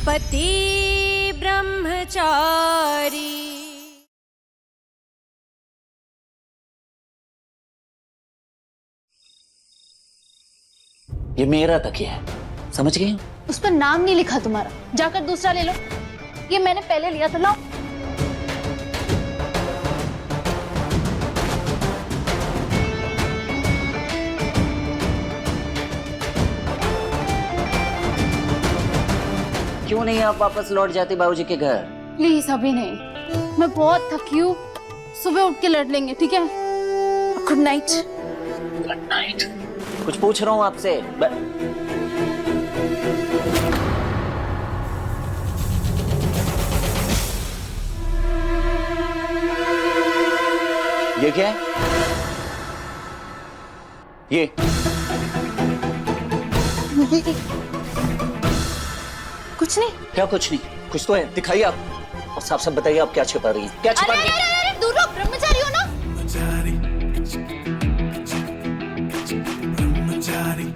पति ब्रह्मचारी। ये मेरा तकिया है, समझ गई? उस पर नाम नहीं लिखा तुम्हारा, जाकर दूसरा ले लो। ये मैंने पहले लिया था, लाओ। क्यों नहीं आप वापस लौट जाती बाबूजी के घर? प्लीज अभी नहीं, मैं बहुत थकी हूँ। सुबह उठ के लड़ लेंगे, ठीक है? Good night. Good night. कुछ पूछ रहा हूँ आपसे। ये क्या है? ये कुछ नहीं। क्या कुछ नहीं? कुछ तो है, दिखाइए आप। और साफ साफ बताइए आप क्या छिपा रही हैं? क्या छिपा रही हैं? अरे दूर रहो, ब्रह्मचारी हो ना?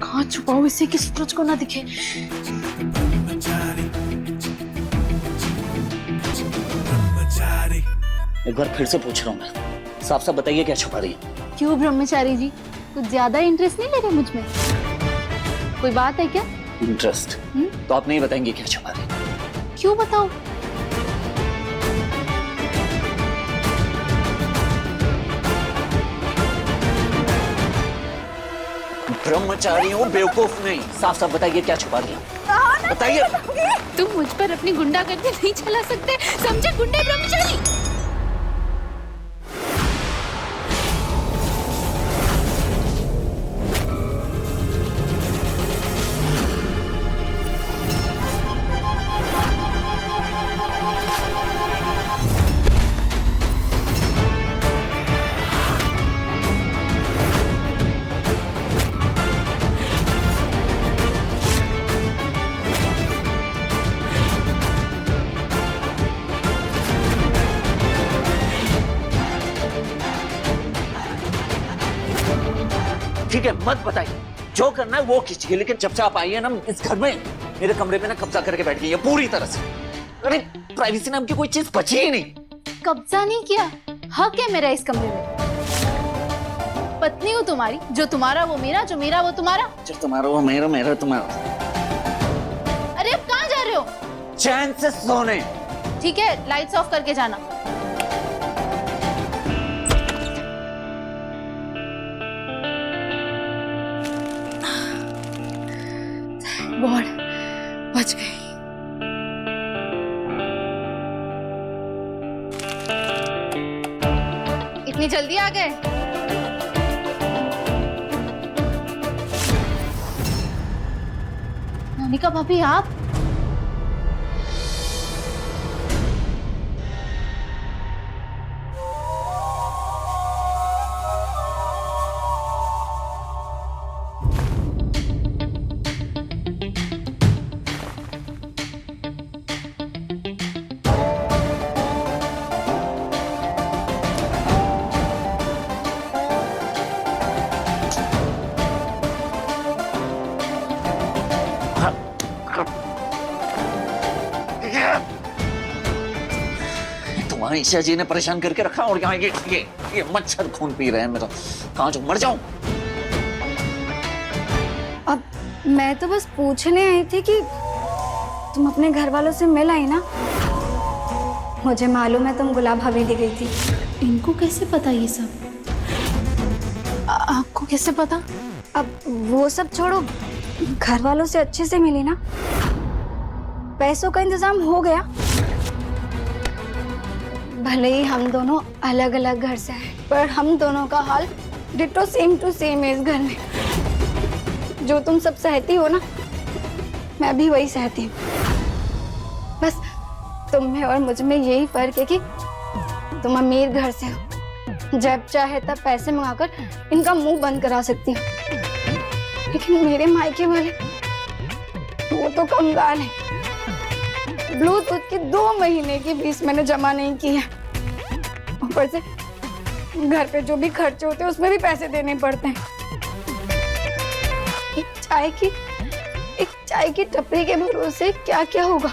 कहाँ छुपाओ इसे कि सूरज को ना दिखे। एक बार फिर से पूछ रहा हूँ मैं, साफ साफ बताइए क्या छुपा रही है? क्यों ब्रह्मचारी जी, कुछ ज्यादा इंटरेस्ट नहीं ले रहे मुझ में? कोई बात है क्या? इंटरेस्ट? तो आप नहीं बताएंगे क्या छुपा रही है? क्यों बताओ? ब्रह्मचारी हूँ, बेवकूफ नहीं। साफ साफ बताइए क्या छुपा रही है? बताइए। तुम मुझ पर अपनी गुंडागर्दी नहीं चला सकते, समझे गुंडे ब्रह्मचारी? ठीक है, मत बताइए। जो करना है वो कीजिए, लेकिन जब से आप आई है ना इस घर में, मेरे कमरे में ना कब्जा करके बैठ गई है पूरी तरह से। अरे प्राइवेसी नाम की कोई चीज बची ही नहीं। कब्जा नहीं किया, हक है मेरा इस कमरे में। पत्नी हूँ तुम्हारी, जो तुम्हारा वो मेरा, जो मेरा वो तुम्हारा। जो तुम्हारा वो मेरा, मेरा तुम्हारा। अरे अब कहाँ जा रहे हो? चैन से सोने। ठीक है, लाइट्स ऑफ करके जाना। गॉड, बच गई। इतनी जल्दी आ गए? मोनिका भाभी, आप? तुम्हारी ईशा जी ने परेशान करके रखा, और यहाँ ये मच्छर खून पी रहे हैं मेरा। कहाँ जाऊँ, मर जाऊं? अब मैं तो बस पूछने आई थी कि तुम अपने घर वालों से मिल आई ना। मुझे मालूम है तुम गुलाब भाभी दी गई थी। इनको कैसे पता ये सब? आपको कैसे पता? अब वो सब छोड़ो, घर वालों से अच्छे से मिली ना? पैसों का इंतजाम हो गया? भले ही हम दोनों अलग अलग घर से आए, पर हम दोनों का हाल डिट्टो सेम टू सेम है इस घर में। जो तुम सब सहती हो ना, मैं भी वही सहती हूँ। बस तुम में और मुझ में यही फर्क है कि तुम अमीर घर से हो, जब चाहे तब पैसे मंगाकर इनका मुंह बंद करा सकती हो। लेकिन मेरे मायके वाले वो तो कंगाल है। ब्लूटूथ की 2 महीने की फीस मैंने जमा नहीं की है। ऊपर से घर पे जो भी खर्चे होते हैं उसमें भी पैसे देने पड़ते हैं। एक चाय की टपरी के भरोसे क्या क्या होगा।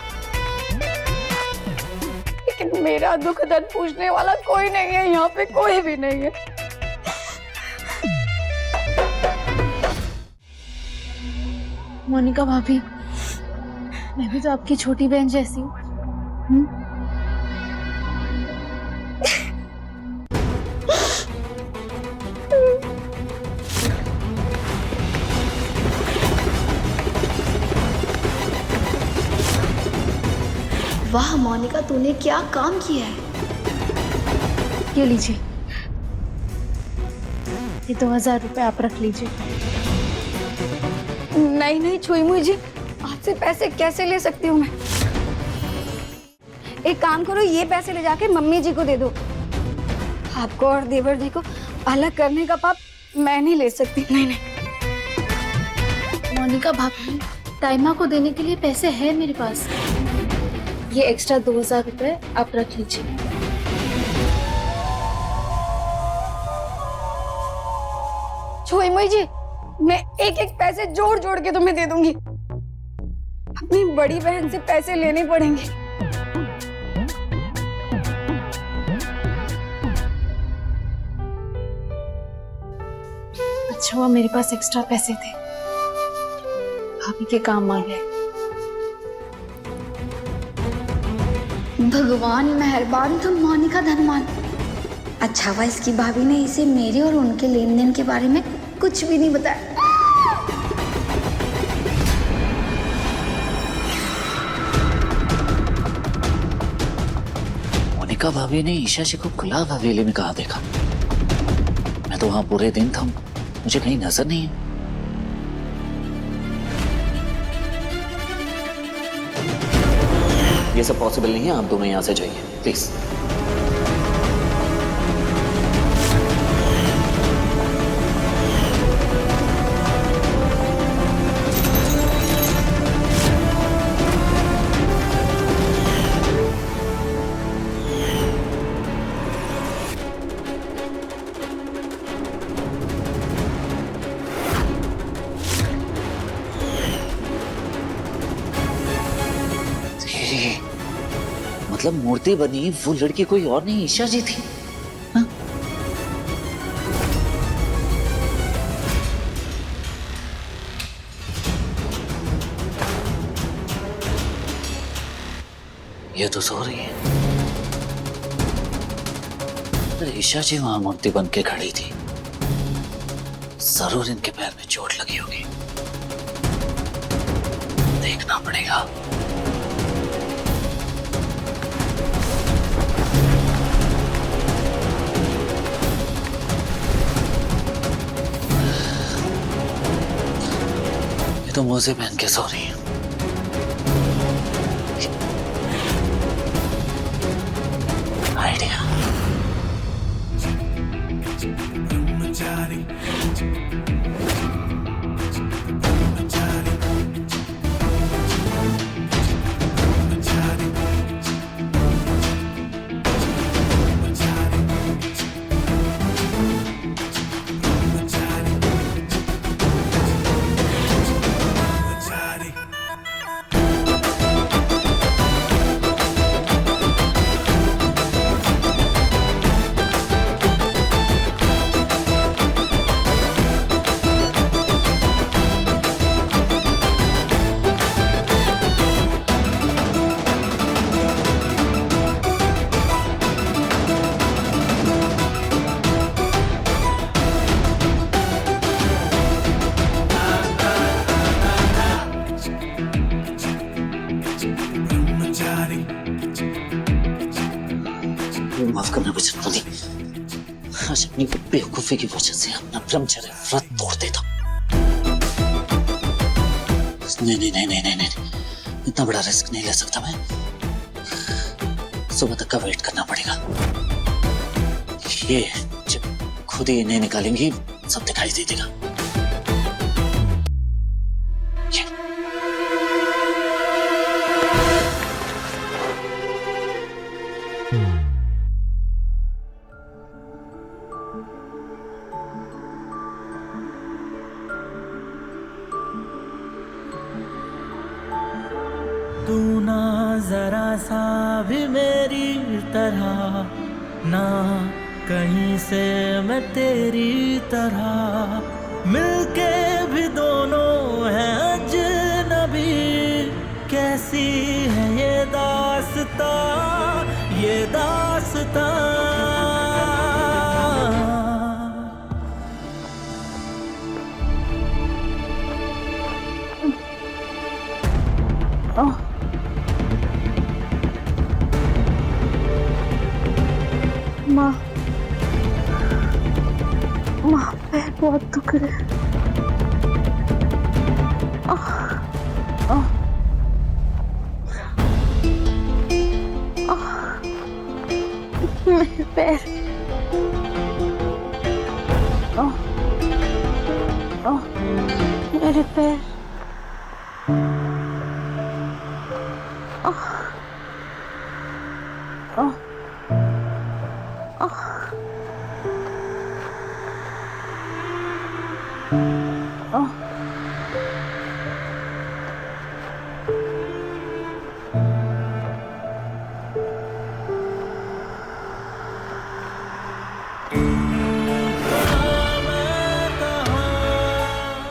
लेकिन मेरा दुख दर्द पूछने वाला कोई नहीं है यहाँ पे, कोई भी नहीं है। मोनिका भाभी, मैं भी तो आपकी छोटी बहन जैसी हूँ। वाह मोनिका, तूने क्या काम किया है। ये लीजिए, ये 2000 रुपए आप रख लीजिए। नहीं नहीं छुई मुई जी, आपसे पैसे कैसे ले सकती हूँ मैं। एक काम करो, ये पैसे ले जाके मम्मी जी को दे दो। आपको और देवर जी को अलग करने का पाप मैं नहीं ले सकती। नहीं नहीं मोनिका भाभी, टाइमा को देने के लिए पैसे है मेरे पास। ये एक्स्ट्रा 2000 रुपए आप रख लीजिए। छुई मुई जी, मैं एक एक पैसे जोड़ जोड़ के तुम्हें दे दूंगी। अपनी बड़ी बहन से पैसे लेने पड़ेंगे। अच्छा हुआ मेरे पास एक्स्ट्रा पैसे थे, भाभी के काम आ गए। भगवान मेहरबान तो मोनिका धनवान। अच्छा हुआ इसकी भाभी ने इसे मेरे और उनके लेन देन के बारे में कुछ भी नहीं बताया। मोनिका भाभी ने ईशा जी को खुला हवेली में कहा देखा? मैं तो वहां पूरे दिन था, मुझे कहीं नजर नहीं है। ये सब पॉसिबल नहीं है, आप दोनों यहां से जाइए प्लीज। मतलब मूर्ति बनी वो लड़की कोई और नहीं, ईशा जी थी। हाँ? ये तो सो रही है। अरे ईशा जी वहां मूर्ति बन के खड़ी थी, जरूर इनके पैर में चोट लगी होगी। देखना पड़ेगा। तो मोजे पहन के सो रही है। आइडिया। माफ करना बजरंगबली, आज अपनी बेवकूफी की वजह से अपना ब्रह्मचर्य व्रत तोड़ देता। नहीं नहीं नहीं नहीं नहीं नहीं, इतना बड़ा रिस्क नहीं ले सकता मैं। सुबह तक का वेट करना पड़ेगा। ये जब खुद ही इन्हें निकालेंगी सब दिखाई दे देगा। तू ना जरा सा भी मेरी तरह, ना कहीं से मैं तेरी तरह, मिलके भी दोनों हैं अजनबी। कैसी है ये दास्तां, ये दास्तां। माँ, माँ पैर बहुत दुख रहे। मेरे पैर, मेरे पैर।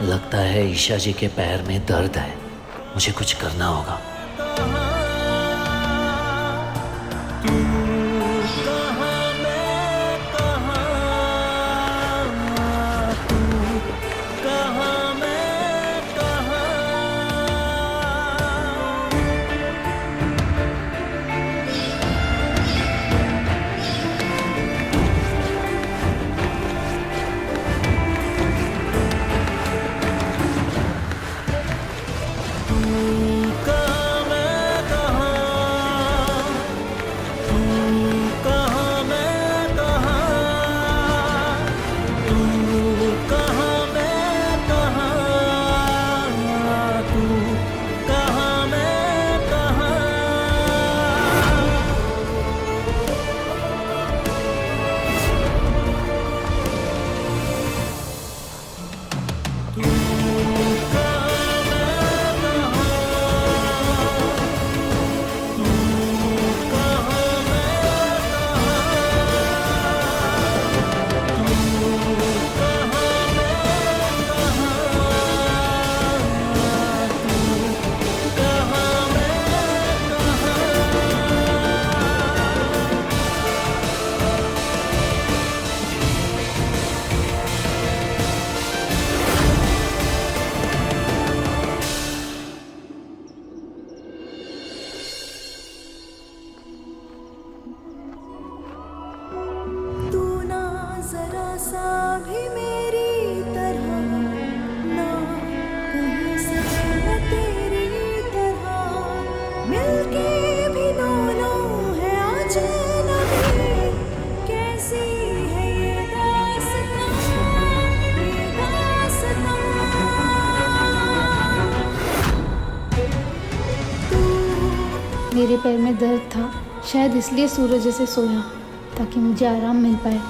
लगता है ईशा जी के पैर में दर्द है, मुझे कुछ करना होगा। मेरे पैर में दर्द था, शायद इसलिए सूरज से सोया ताकि मुझे आराम मिल पाए।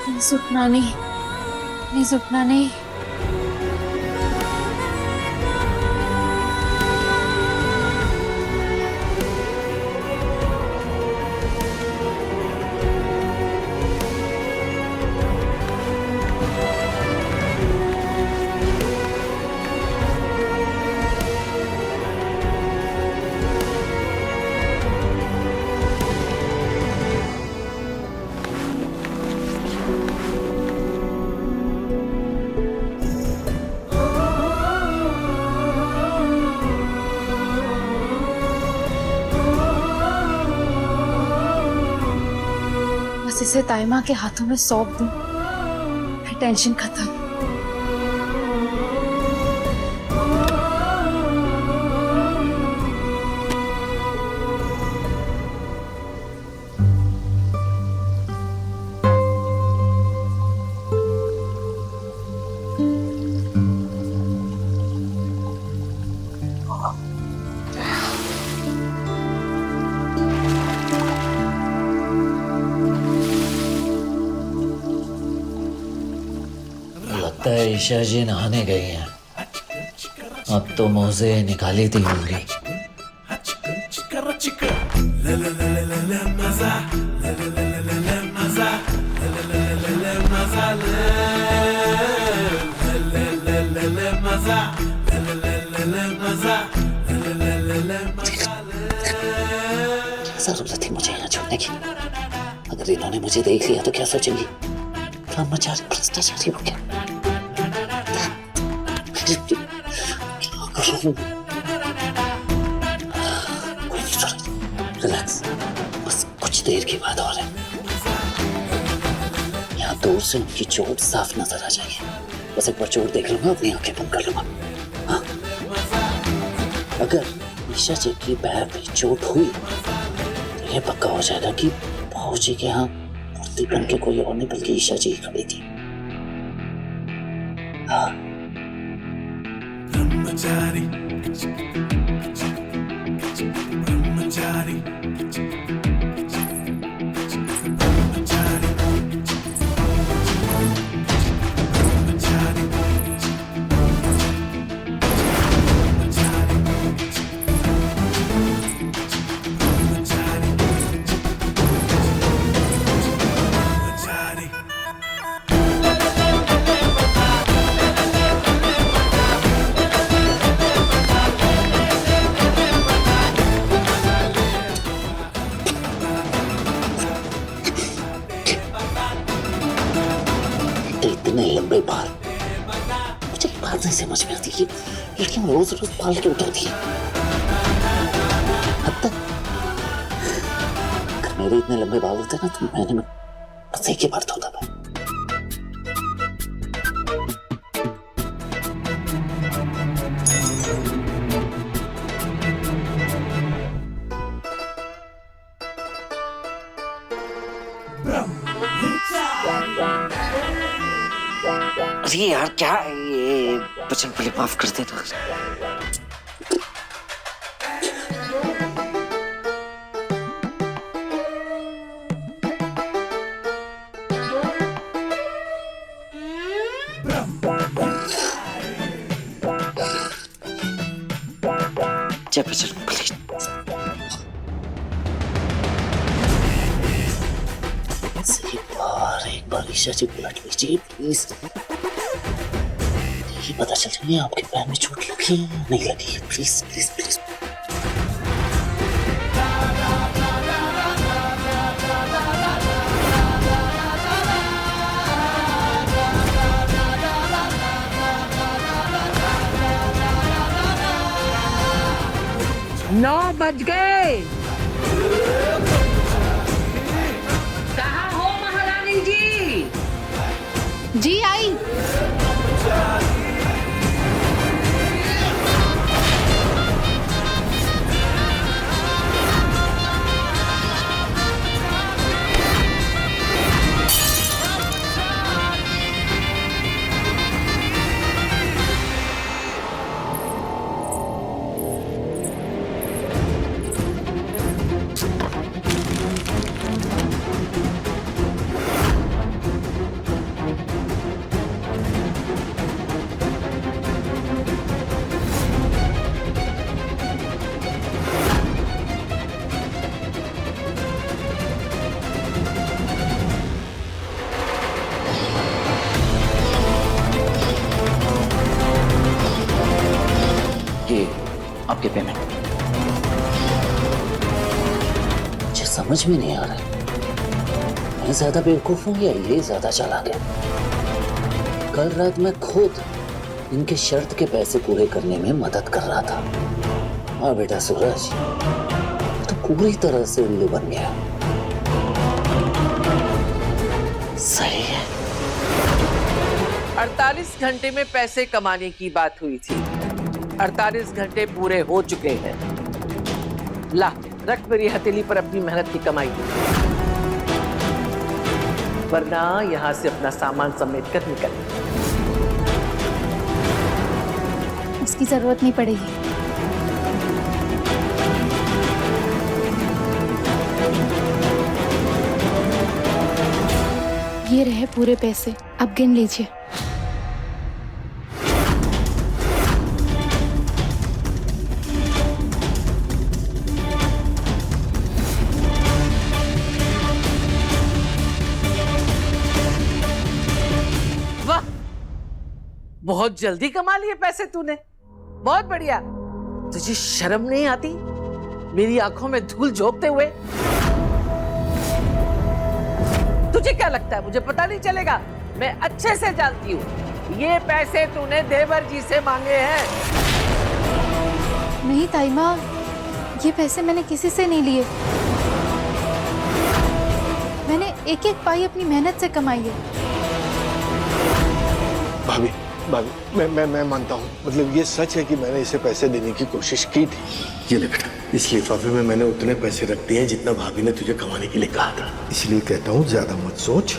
प्लीज उठना नहीं, प्लीज उठना नहीं। बस इसे ताइमा के हाथों में सौंप दूं, फिर टेंशन खत्म। लगता है ईशा जी नहाने गई हैं। अब तो मौजे निकाली थी होंगी। क्या जरूरत थी मुझे यहाँ छोड़ने की? अगर इन्होंने मुझे देख लिया तो क्या सोचेंगी? ब्रह्मचारी भ्रष्टाचारी हो क्या? रिलैक्स, बस कुछ देर की बात और है। यहाँ दूर से उनकी चोट साफ नजर आ जाएगी। बस एक बार चोट देख लूंगा, अपनी आंखें बंद कर लूंगा। हाँ, अगर ईशा जी की पैर में चोट हुई तो ये पक्का हो जाएगा कि भाऊ जी के यहाँ मूर्ति बन के कोई और नहीं बल्कि ईशा जी खड़ी थी। हाँ, ब्रह्मचारी ब्रह्मचारी इतने लंबे बाल, मुझे एक बात नहीं समझ में आती कि लड़कियां रोज रोज बाल क्यों उठाती हैं? अब तक अगर मेरे इतने लंबे बाल होते ना तो मैंने बस एक ही बार धोता था। अरे यार क्या ये बचन पहले माफ कर देना। जय बचन प्लीज। एक बार ईशा जी बुला लीजिए प्लीज। ये पता चल जाए आपके पैर में चोट लगी है या नहीं लगी है। Please please please. नौ बज गए। कहाँ हो महारानी जी? जी आई। आपके पेमेंट। मुझे समझ में नहीं आ रहा है, मैं ज्यादा बेवकूफ हूं या ये ज्यादा चालाक है। कल रात मैं खुद इनके शर्त के पैसे पूरे करने में मदद कर रहा था। हाँ बेटा सूरज, तो पूरी तरह से उल्लू बन गया। सही है। 48 घंटे में पैसे कमाने की बात हुई थी। 48 घंटे पूरे हो चुके हैं। ला, रख मेरी हथेली पर अपनी मेहनत की कमाई, वरना यहां से अपना सामान समेट कर निकल। उसकी जरूरत नहीं पड़ेगी। ये रहे पूरे पैसे, अब गिन लीजिए। बहुत जल्दी कमा लिए पैसे तूने, बहुत बढ़िया। तुझे शर्म नहीं आती मेरी आंखों में धूल झोंकते हुए? तुझे क्या लगता है मुझे पता नहीं चलेगा? मैं अच्छे से जानती हूँ ये पैसे तूने देवर जी से मांगे हैं। नहीं ताई माँ, ये पैसे मैंने किसी से नहीं लिए। मैंने एक एक पाई अपनी मेहनत से कमाई है। भाभी भाभी मैं मानता हूँ, मतलब ये सच है कि मैंने इसे पैसे देने की कोशिश की थी। ये ले बेटा, इस लिफाफे में मैंने उतने पैसे रख दिए हैं जितना भाभी ने तुझे कमाने के लिए कहा था। इसलिए कहता हूँ ज्यादा मत सोच।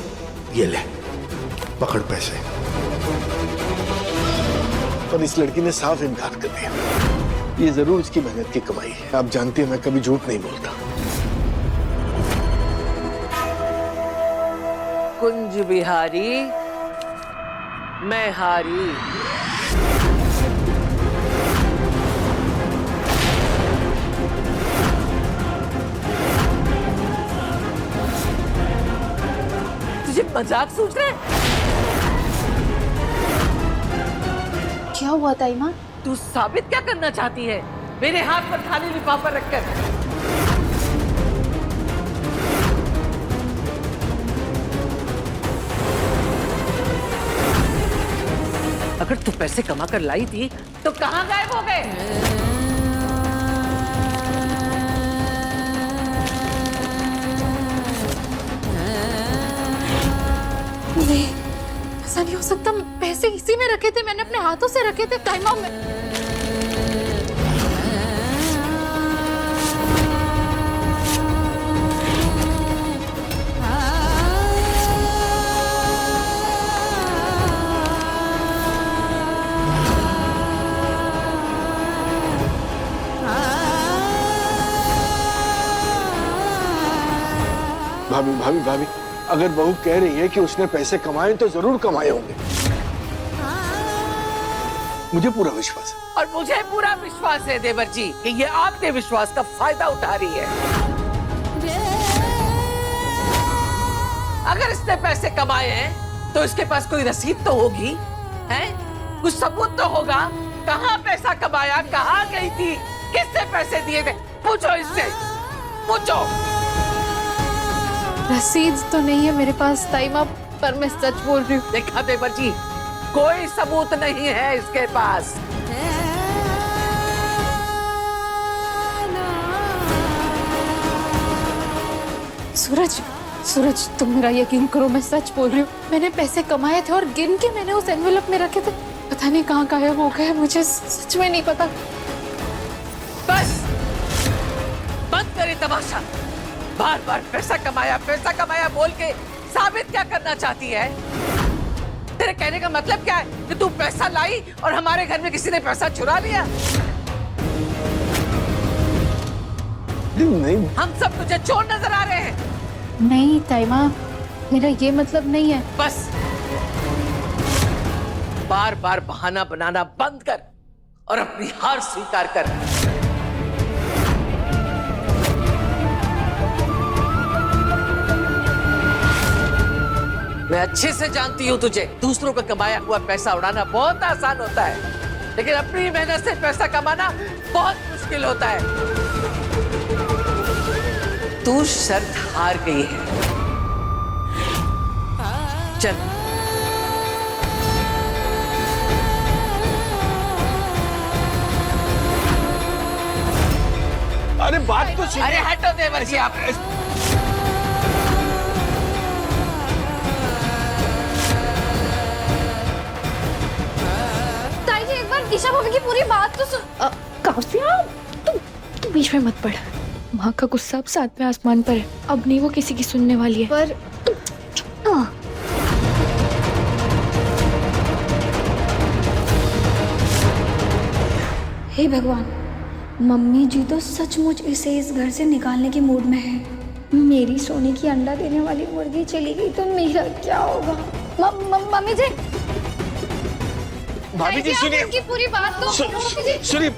ये ले, पकड़ पैसे। पर इस लड़की ने साफ इनकार कर दिया। ये जरूर इसकी मेहनत की कमाई है। आप जानते हैं मैं कभी झूठ नहीं बोलता। कुंज बिहारी मैं हारी। तुझे मजाक सूझ रहा है? क्या हुआ ताई माँ? तू साबित क्या करना चाहती है मेरे हाथ पर खाली लिफाफा रखकर? अगर तू पैसे कमा कर लाई थी तो कहां गायब हो गए? नहीं, ऐसा नहीं हो सकता। पैसे इसी में रखे थे, मैंने अपने हाथों से रखे थे ताई माँ। भाभी भाभी भाभी, अगर बहू कह रही है कि उसने पैसे कमाए तो जरूर कमाए होंगे। मुझे पूरा विश्वास है। और मुझे पूरा विश्वास है देवर जी कि ये आपके विश्वास का फायदा उठा रही है। अगर इसने पैसे कमाए हैं तो इसके पास कोई रसीद तो होगी, हैं? कुछ सबूत तो होगा। कहाँ पैसा कमाया, कहाँ गई थी, किसने पैसे दिए थे? पूछो इससे, पूछो। रसीद तो नहीं है मेरे पास ताई माँ, पर मैं सच बोल रही हूँ। देखा देवर जी, कोई सबूत नहीं है इसके पास। सूरज, सूरज तुम मेरा यकीन करो, मैं सच बोल रही हूँ। मैंने पैसे कमाए थे और गिन के मैंने उस एनवेलप में रखे थे। पता नहीं कहाँ गायब हो गए, मुझे सच में नहीं पता। बस बंद करे तमाशा। बार बार पैसा कमाया बोल के साबित क्या करना चाहती है? तेरे कहने का मतलब क्या है कि तू पैसा लाई और हमारे घर में किसी ने पैसा चुरा लिया? नहीं, हम सब तुझे चोर नजर आ रहे हैं। नहीं ताई माँ, मेरा ये मतलब नहीं है। बस बार बार बहाना बनाना बंद कर और अपनी हार स्वीकार कर। मैं अच्छे से जानती हूँ तुझे। दूसरों का कमाया हुआ पैसा उड़ाना बहुत आसान होता है, लेकिन अपनी मेहनत से पैसा कमाना बहुत मुश्किल होता है। तू शर्त हार गई है। चल। अरे बात तो सुनिए। अरे हटो देवर जी आप। ईशा भाभी की पूरी बात तो सुन। काव्या, तू बीच में मत पड़। माँ का गुस्सा अब 7वें आसमान पर है। अब नहीं वो किसी की सुनने वाली है। पर हे भगवान, मम्मी जी तो सचमुच इसे इस घर से निकालने के मूड में है। मेरी सोने की अंडा देने वाली मुर्गी चली गई तो मेरा क्या होगा? मम्मी जी, भाभी जी सुनिए। उनकी पूरी बात तो सुनिए।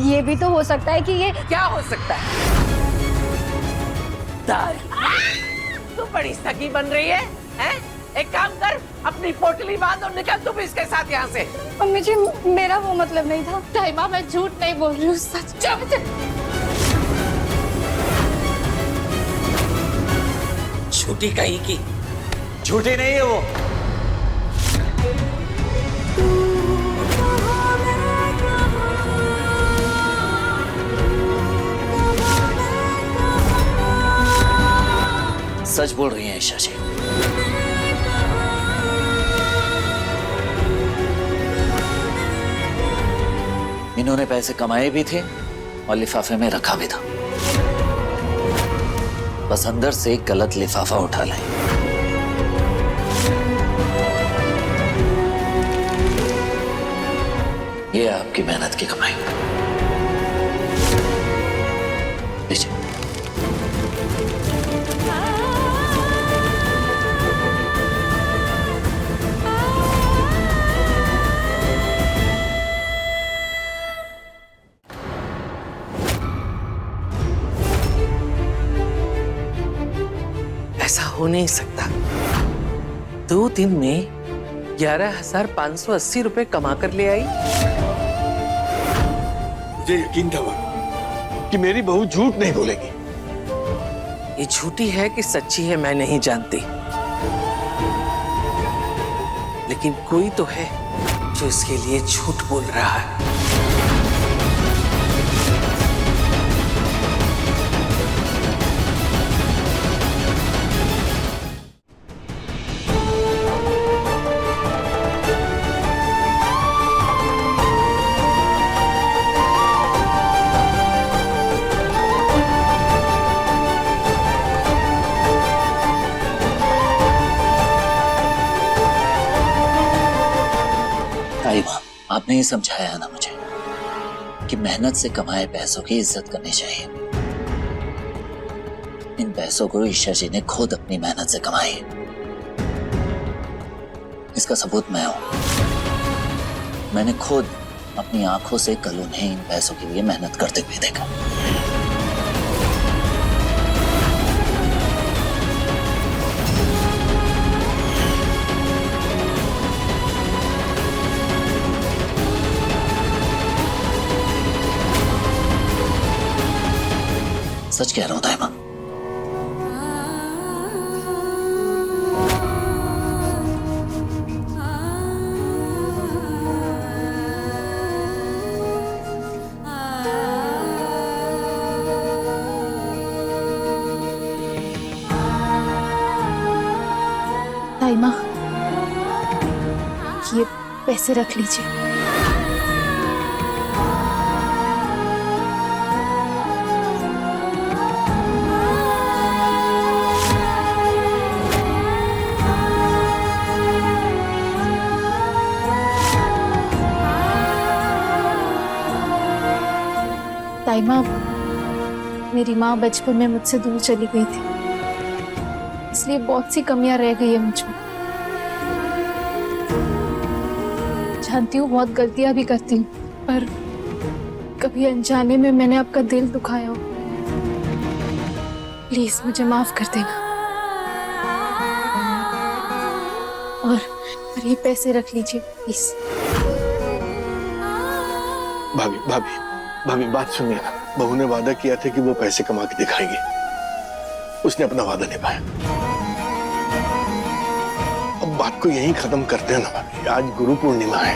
ये भी तो हो सकता है कि ये क्या हो सकता है? दारू। तू बड़ी सगी बन रही है, हैं? एक काम कर, अपनी पोटली बांध और निकल तू भी इसके साथ यहाँ से। मम्मी जी मेरा वो मतलब नहीं था। ताइमा मैं झूठ नहीं बोल रही हूँ, सच। झूठी कहीं की। झूठी नहीं है वो। सच बोल रही हैं ईशा जी। इन्होंने पैसे कमाए भी थे और लिफाफे में रखा भी था, बस अंदर से एक गलत लिफाफा उठा लाए। ये आपकी मेहनत की कमाई। लीजिए। ऐसा हो नहीं सकता। 2 दिन में 11,580 रुपए कमा कर ले आई। मुझे यकीन था कि मेरी बहू झूठ नहीं बोलेगी। ये झूठी है कि सच्ची है मैं नहीं जानती, लेकिन कोई तो है जो इसके लिए झूठ बोल रहा है। ताइमा, आपने ये समझाया ना मुझे कि मेहनत से कमाए पैसों की इज्जत करनी चाहिए। इन पैसों को ईशा जी ने खुद अपनी मेहनत से कमाई। इसका सबूत मैं हूं। मैंने खुद अपनी आंखों से कल उन्हें इन पैसों के लिए मेहनत करते हुए देखा। सच कह रहा हूं ताइमा। ताइमा, ये पैसे रख लीजिए। ताइमा, मेरी माँ बचपन में मुझसे दूर चली गई थी, इसलिए बहुत सी कमियां रह गई है मुझ में। जानती हूँ बहुत गलतियां भी करती हूँ, पर कभी अनजाने में मैंने आपका दिल दुखाया हो। प्लीज मुझे माफ कर देना। और ये पैसे रख लीजिए प्लीज। भाभी भाभी भाभी, बात सुनिए ना। बहू ने वादा किया था कि वो पैसे कमा के दिखाएगी। उसने अपना वादा निभाया। अब बात को यहीं खत्म करते हैं ना भाभी। आज गुरु पूर्णिमा है।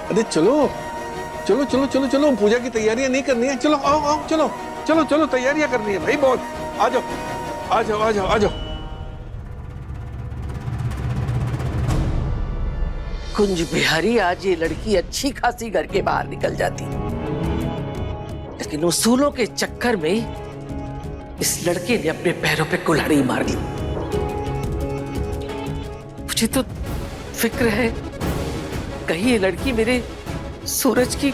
अरे चलो चलो चलो चलो चलो, पूजा की तैयारियां नहीं करनी है? चलो आओ आओ, चलो चलो चलो, तैयारियां करनी है भाई बहुत। आ जाओ आ जाओ आ जाओ आ जाओ। कुंज बिहारी, आज ये लड़की अच्छी खासी घर के बाहर निकल जाती, लेकिन उसूलों के चक्कर में इस लड़के ने अपने पैरों पे कुल्हाड़ी मार ली। मुझे तो फिक्र है कहीं ये लड़की मेरे सूरज की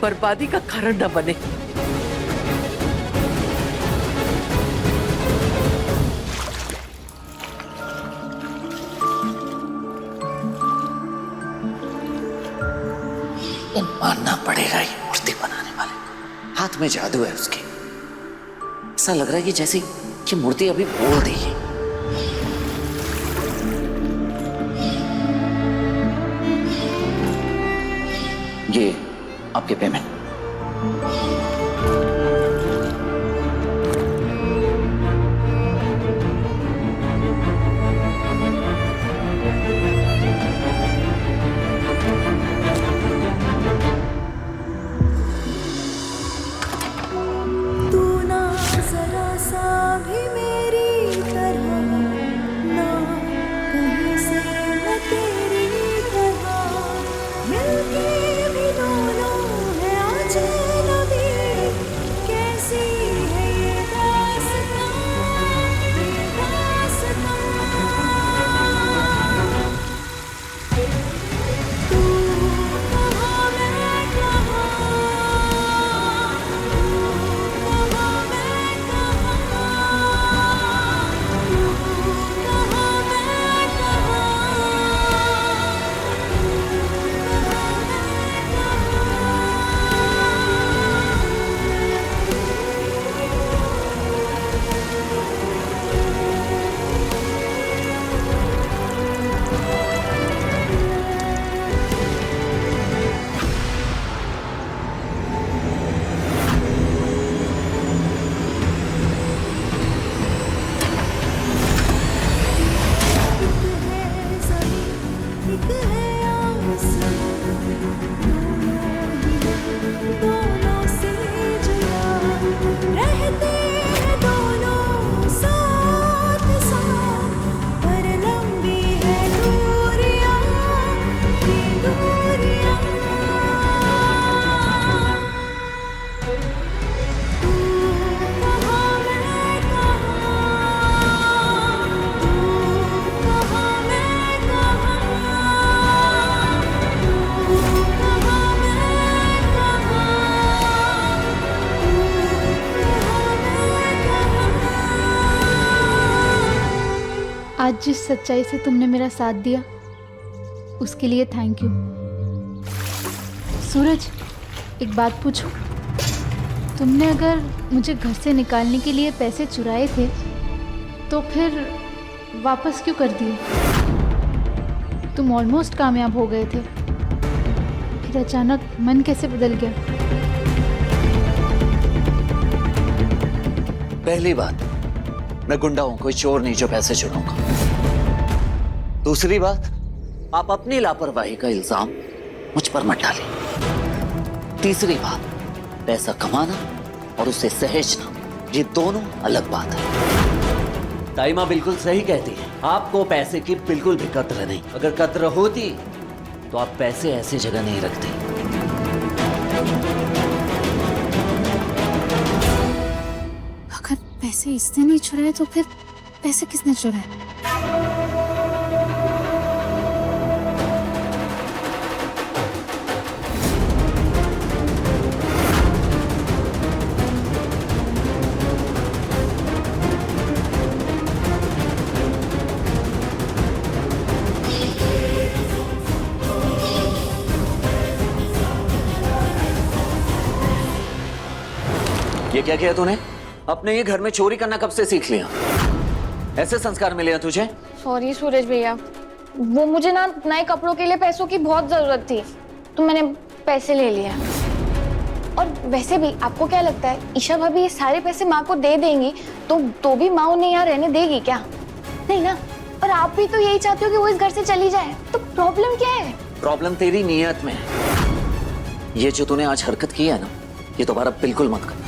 बर्बादी का कारण न बने। मानना पड़ेगा ये मूर्ति बनाने वाले को। हाथ में जादू है उसके। ऐसा लग रहा है कि जैसे की मूर्ति अभी बोल दी है। ये आपके पेमेंट। तू ना जरा सा भी मेरी तरह, ना कहीं से मैं तेरी तरह, मिलके भी दोनों है आज नबी, कैसी है ये दास्तां, ये दास्तां। तू कहाँ मैं कहाँ, एक है आसमां, दोनों से जुड़ा, रहते हैं दोनों साथ साथ, पर लंबी है दूरियां, ये दूरियां। तू कहाँ मैं कहाँ, तू कहाँ मैं कहाँ, आज जिस सच्चाई से तुमने मेरा साथ दिया उसके लिए थैंक यू। सूरज, एक बात पूछूं? तुमने अगर मुझे घर से निकालने के लिए पैसे चुराए थे तो फिर वापस क्यों कर दिए? तुम ऑलमोस्ट कामयाब हो गए थे, फिर अचानक मन कैसे बदल गया? पहली बात, मैं गुंडा हूं, कोई चोर नहीं जो पैसे चुराऊंगा। दूसरी बात, आप अपनी लापरवाही का इल्जाम मुझ पर मत डालिए। तीसरी बात, पैसा कमाना और उसे सहेजना ये दोनों अलग बात है। ताइमा बिल्कुल सही कहती है, आपको पैसे की बिल्कुल भी कद्र नहीं। अगर कद्र होती तो आप पैसे ऐसी जगह नहीं रखते। अगर पैसे इसने नहीं चुराए तो फिर पैसे किसने चुराए? ये क्या किया तूने? अपने ये घर में चोरी करना कब से सीख लिया? ऐसे संस्कार मिले हैं तुझे? सॉरी सूरज भैया, वो मुझे ना नए कपड़ों के लिए पैसों की बहुत जरूरत थी तो मैंने पैसे ले लिया। और वैसे भी आपको क्या लगता है, ईशा भाभी ये सारे पैसे माँ को दे देंगी तो भी माँ उन्हें यहाँ रहने देगी क्या? नहीं ना। और आप भी तो यही चाहते हो कि वो इस घर से चली जाए, तो प्रॉब्लम क्या है? प्रॉब्लम तेरी नीयत में है। ये जो तूने आज हरकत की है ना, ये दोबारा बिल्कुल मत कर।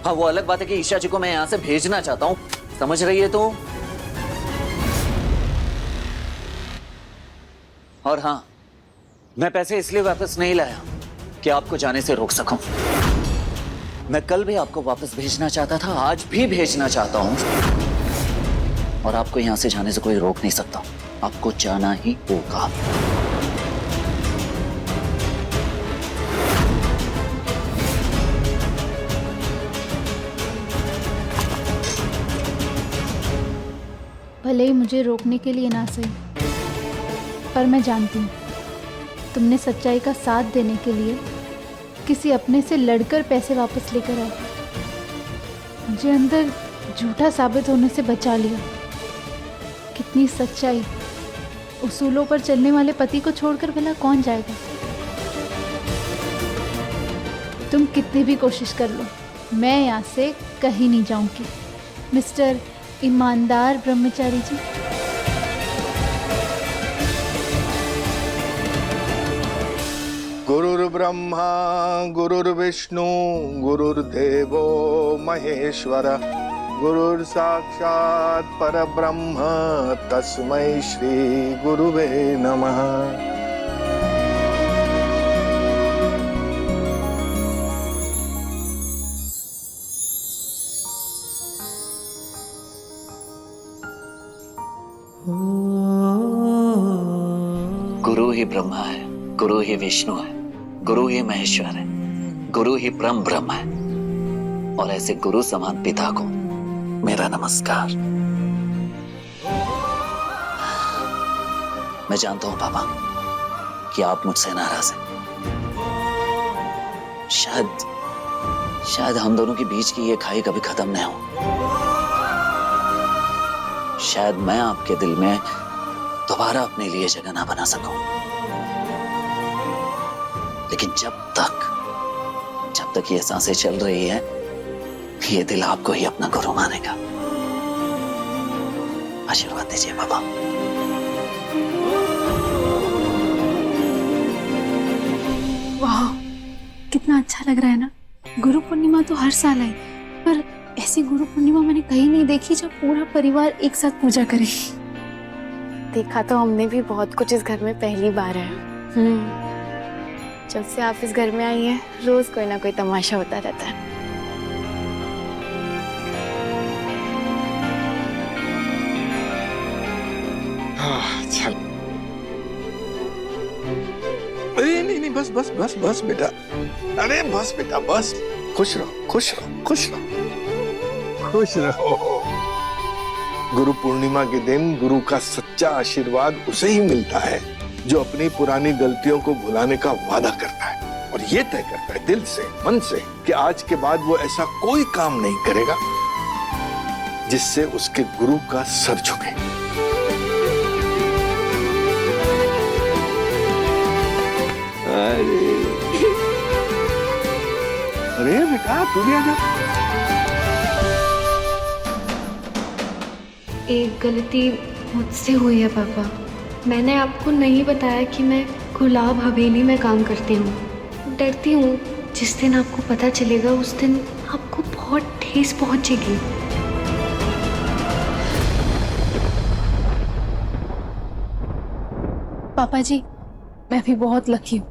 हाँ, वो अलग बात है कि ईशा जी को मैं यहाँ से भेजना चाहता हूँ, समझ रही है तू? और हाँ, मैं पैसे इसलिए वापस नहीं लाया कि आपको जाने से रोक सकूं। मैं कल भी आपको वापस भेजना चाहता था, आज भी भेजना चाहता हूं, और आपको यहां से जाने से कोई रोक नहीं सकता। आपको जाना ही होगा। भले ही मुझे रोकने के लिए ना सही, पर मैं जानती हूँ तुमने सच्चाई का साथ देने के लिए किसी अपने से लड़कर पैसे वापस लेकर आए। मुझे अंदर झूठा साबित होने से बचा लिया। कितनी सच्चाई। उसूलों पर चलने वाले पति को छोड़कर भला कौन जाएगा। तुम कितनी भी कोशिश कर लो, मैं यहाँ से कहीं नहीं जाऊंगी मिस्टर ईमानदार ब्रह्मचारी जी। गुरुर्ब्रह्मा गुरुर्विष्णु गुरुर्देवो महेश्वर गुरुर्साक्षात् परब्रह्म तस्मै श्री गुरुवे नमः। गुरु ही ब्रह्मा है, गुरु ही विष्णु है, गुरु ही महेश्वर है, गुरु ही परम ब्रह्म है। और ऐसे गुरु समान पिता को मेरा नमस्कार। मैं जानता हूं पापा कि आप मुझसे नाराज हैं। शायद हम दोनों के बीच की ये खाई कभी खत्म नहीं हो। शायद मैं आपके दिल में दोबारा अपने लिए जगह ना बना सकूं। लेकिन जब तक ये सांसें चल रही है, ये दिल आपको ही अपना गुरु मानेगा। आशीर्वाद दीजिए बाबा। वाह, कितना अच्छा लग रहा है ना। गुरु पूर्णिमा तो हर साल है, पर ऐसी गुरु पूर्णिमा मैंने कहीं नहीं देखी जब पूरा परिवार एक साथ पूजा करे। देखा तो हमने भी बहुत कुछ इस घर में पहली बार है। जब से आप इस घर में आई हैं, रोज कोई ना कोई तमाशा होता रहता है। चल। अरे नहीं बस बस बस बस बेटा। अरे बस बेटा बस। खुश रहो खुश रहो खुश रहो खुश रहो। गुरु पूर्णिमा के दिन गुरु का सच्चा आशीर्वाद उसे ही मिलता है जो अपनी पुरानी गलतियों को भुलाने का वादा करता है और ये तय करता है दिल से मन से कि आज के बाद वो ऐसा कोई काम नहीं करेगा जिससे उसके गुरु का सर झुके। अरे बेटा तू भी आजा। एक गलती मुझसे हुई है पापा। मैंने आपको नहीं बताया कि मैं गुलाब हवेली में काम करती हूँ। डरती हूँ जिस दिन आपको पता चलेगा उस दिन आपको बहुत ठेस पहुँचेगी। पापा जी, मैं भी बहुत लकी हूँ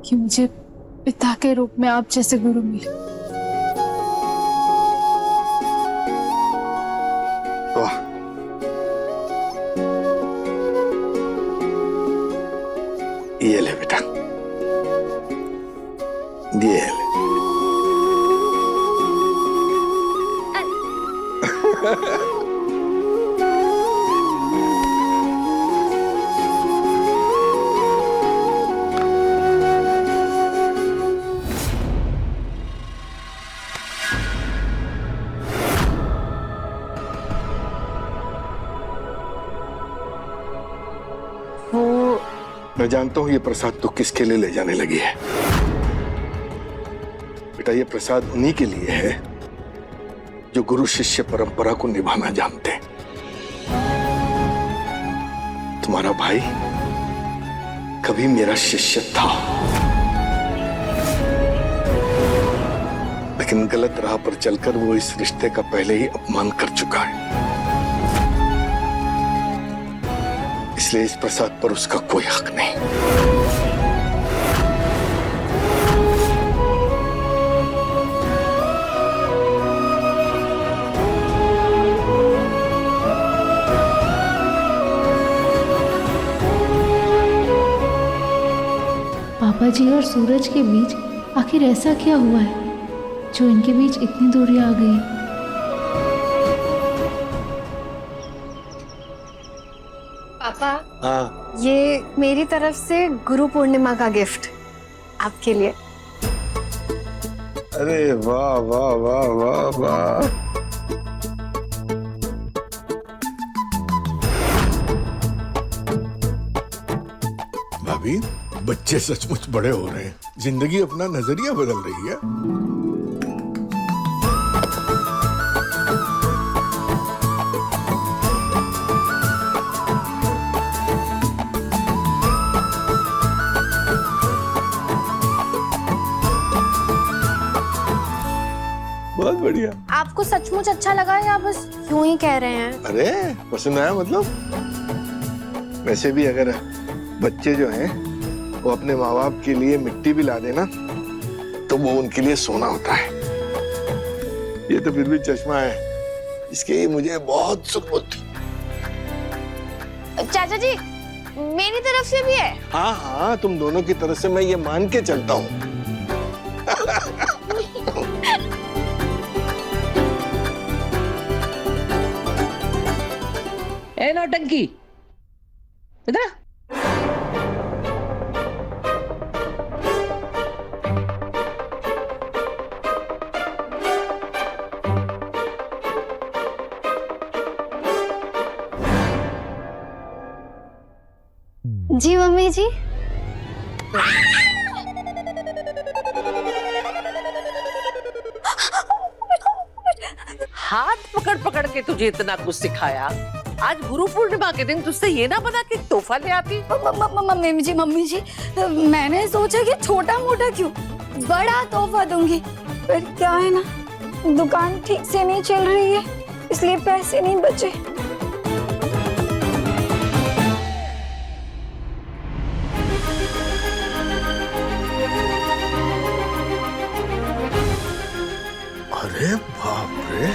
कि मुझे पिता के रूप में आप जैसे गुरु मिले। वाह, ये ले बेटा, ये ले। मैं जानता हूं ये प्रसाद तो किसके लिए ले जाने लगी है। बेटा ये प्रसाद उन्हीं के लिए है जो गुरु शिष्य परंपरा को निभाना जानते हैं। तुम्हारा भाई कभी मेरा शिष्य था, लेकिन गलत राह पर चलकर वो इस रिश्ते का पहले ही अपमान कर चुका है। इसलिए इस प्रसाद पर उसका कोई हक नहीं। पापा जी और सूरज के बीच आखिर ऐसा क्या हुआ है जो इनके बीच इतनी दूरी आ गई? पापा, हाँ, ये मेरी तरफ से गुरु पूर्णिमा का गिफ्ट आपके लिए। अरे वाह वाह वाह वाह वाह, भाभी, बच्चे सचमुच बड़े हो रहे हैं, जिंदगी अपना नजरिया बदल रही है। बहुत बढ़िया। आपको सचमुच अच्छा लगा या बस यूं ही कह रहे हैं? अरे पसंद आया मतलब? वैसे भी अगर बच्चे जो हैं वो अपने माँ बाप के लिए मिट्टी भी ला देना तो वो उनके लिए सोना होता है। ये तो फिर भी चश्मा है, इसके लिए मुझे बहुत सुख होती। चाचा जी, मेरी तरफ से भी है। हाँ हाँ, तुम दोनों की तरफ से मैं ये मान के चलता हूँ। ए नौटंकी, इधर आ। जी मम्मी जी। हाथ पकड़ पकड़ के तुझे इतना कुछ सिखाया, आज गुरु पूर्णिमा के दिन तुझसे ये ना बना कि तोहफा ले आती। मम्मी जी, मैंने सोचा कि छोटा मोटा क्यों, बड़ा तोहफा दूंगी। पर क्या है ना, दुकान ठीक से नहीं चल रही है, इसलिए पैसे नहीं बचे। अरे बाप रे,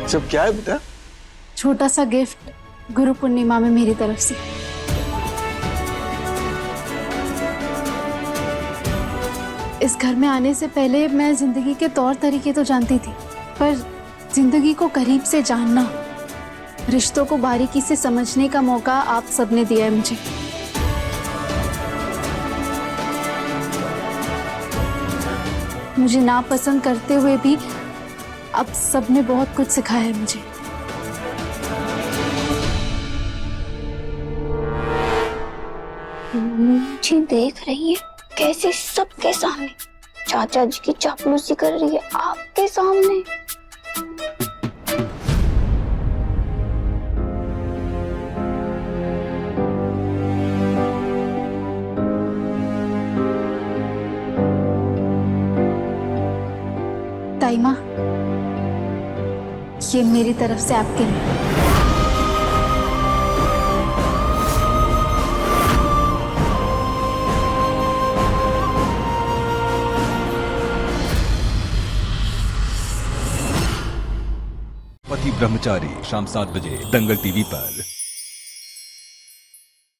सब क्या है बेटा? छोटा सा गिफ्ट गुरु पूर्णिमा में मेरी तरफ से। इस घर में आने से पहले मैं जिंदगी के तौर तरीके तो जानती थी, पर जिंदगी को करीब से जानना, रिश्तों को बारीकी से समझने का मौका आप सबने दिया है मुझे। मुझे नापसंद करते हुए भी आप सबने बहुत कुछ सिखाया है मुझे। मुझे देख रही है कैसे सबके सामने चाचा जी की चापलूसी कर रही है आपके सामने। ताई माँ, ये मेरी तरफ से आपके लिए। पति ब्रह्मचारी शाम 7 बजे दंगल टीवी पर।